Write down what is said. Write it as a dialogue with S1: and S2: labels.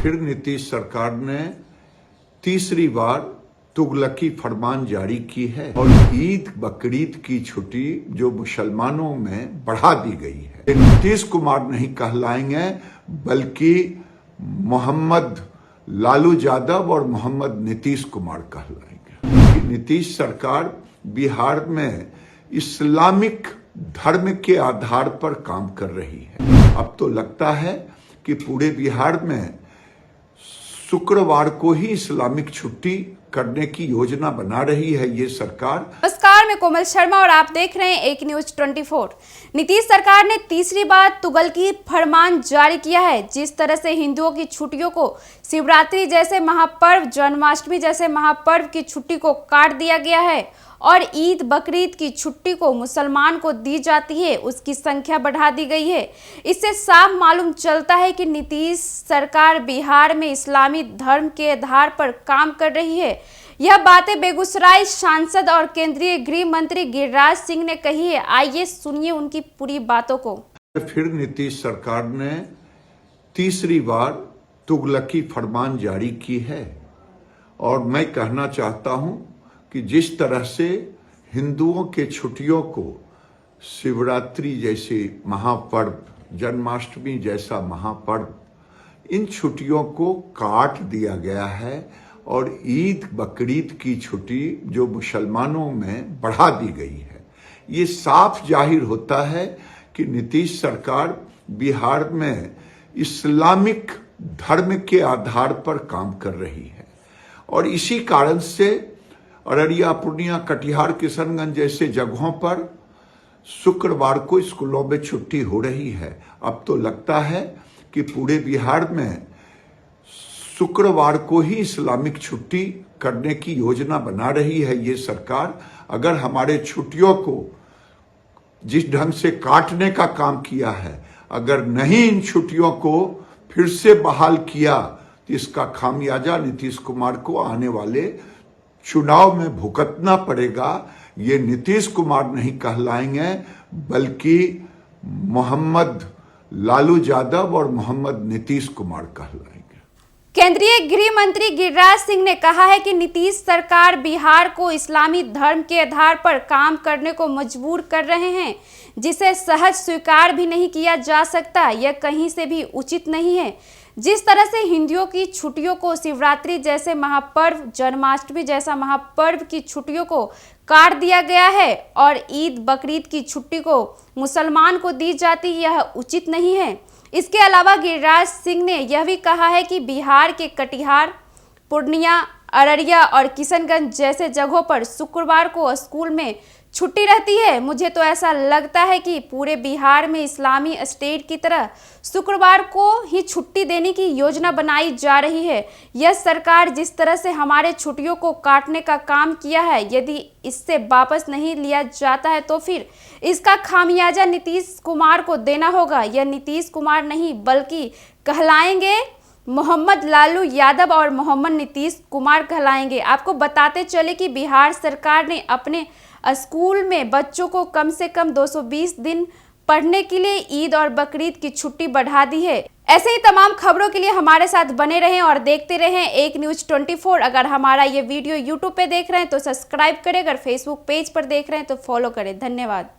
S1: फिर नीतीश सरकार ने तीसरी बार तुगलकी फरमान जारी की है और ईद बकरीद की छुट्टी जो मुसलमानों में बढ़ा दी गई है। ये नीतीश कुमार नहीं कहलाएंगे बल्कि मोहम्मद लालू यादव और मोहम्मद नीतीश कुमार कहलाएंगे। नीतीश सरकार बिहार में इस्लामिक धर्म के आधार पर काम कर रही है। अब तो लगता है कि पूरे बिहार में शुक्रवार को ही इस्लामिक छुट्टी करने की योजना बना रही है ये सरकार।
S2: नमस्कार, मैं कोमल शर्मा और आप देख रहे हैं एक न्यूज 24। नीतीश सरकार ने तीसरी बार तुगलकी फरमान जारी किया है। जिस तरह से हिंदुओं की छुट्टियों को शिवरात्रि जैसे महापर्व, जन्माष्टमी जैसे महापर्व की छुट्टी को काट दिया गया है और ईद बकरीद की छुट्टी को मुसलमान को दी जाती है, उसकी संख्या बढ़ा दी गई है। इससे साफ मालूम चलता है कि नीतीश सरकार बिहार में इस्लामी धर्म के आधार पर काम कर रही है। यह बातें बेगूसराय सांसद और केंद्रीय गृह मंत्री गिरिराज सिंह ने कही है। आइए सुनिए उनकी पूरी बातों को।
S1: फिर नीतीश सरकार ने तीसरी बार तुगलकी फरमान जारी की है और मैं कहना चाहता हूं कि जिस तरह से हिंदुओं के छुट्टियों को शिवरात्रि जैसे महापर्व, जन्माष्टमी जैसा महापर्व, इन छुट्टियों को काट दिया गया है और ईद बकरीद की छुट्टी जो मुसलमानों में बढ़ा दी गई है। ये साफ जाहिर होता है कि नीतीश सरकार बिहार में इस्लामिक धर्म के आधार पर काम कर रही है और इसी कारण से अररिया, पूर्णिया, कटिहार, किशनगंज जैसे जगहों पर शुक्रवार को स्कूलों में छुट्टी हो रही है। अब तो लगता है कि पूरे बिहार में शुक्रवार को ही इस्लामिक छुट्टी करने की योजना बना रही है ये सरकार। अगर हमारे छुट्टियों को जिस ढंग से काटने का काम किया है, अगर नहीं इन छुट्टियों को फिर से बहाल किया तो इसका खामियाजा नीतीश कुमार को आने वाले चुनाव में भुगतना पड़ेगा। ये नीतीश कुमार नहीं कहलाएंगे बल्कि मोहम्मद लालू यादव और मोहम्मद नीतीश कुमार कहलाएंगे।
S2: केंद्रीय गृह मंत्री गिरिराज सिंह ने कहा है कि नीतीश सरकार बिहार को इस्लामी धर्म के आधार पर काम करने को मजबूर कर रहे हैं, जिसे सहज स्वीकार भी नहीं किया जा सकता। यह कहीं से भी उचित नहीं है। जिस तरह से हिंदुओं की छुट्टियों को शिवरात्रि जैसे महापर्व, जन्माष्टमी जैसा महापर्व की छुट्टियों को काट दिया गया है और ईद बकरीद की छुट्टी को मुसलमान को दी जाती, यह उचित नहीं है। इसके अलावा गिरिराज सिंह ने यह भी कहा है कि बिहार के कटिहार, पूर्णिया, अररिया और किशनगंज जैसे जगहों पर शुक्रवार को स्कूल में छुट्टी रहती है। मुझे तो ऐसा लगता है कि पूरे बिहार में इस्लामी स्टेट की तरह शुक्रवार को ही छुट्टी देने की योजना बनाई जा रही है। यह सरकार जिस तरह से हमारे छुट्टियों को काटने का काम किया है, यदि इससे वापस नहीं लिया जाता है तो फिर इसका खामियाजा नीतीश कुमार को देना होगा। यह नीतीश कुमार नहीं बल्कि कहलाएंगे मोहम्मद लालू यादव और मोहम्मद नीतीश कुमार कहलाएंगे। आपको बताते चले कि बिहार सरकार ने अपने स्कूल में बच्चों को कम से कम 220 दिन पढ़ने के लिए ईद और बकरीद की छुट्टी बढ़ा दी है। ऐसे ही तमाम खबरों के लिए हमारे साथ बने रहें और देखते रहें एक न्यूज 24। अगर हमारा ये वीडियो यूट्यूब पे देख रहे हैं तो सब्सक्राइब करें, अगर फेसबुक पेज पर देख रहे हैं तो फॉलो करें। धन्यवाद।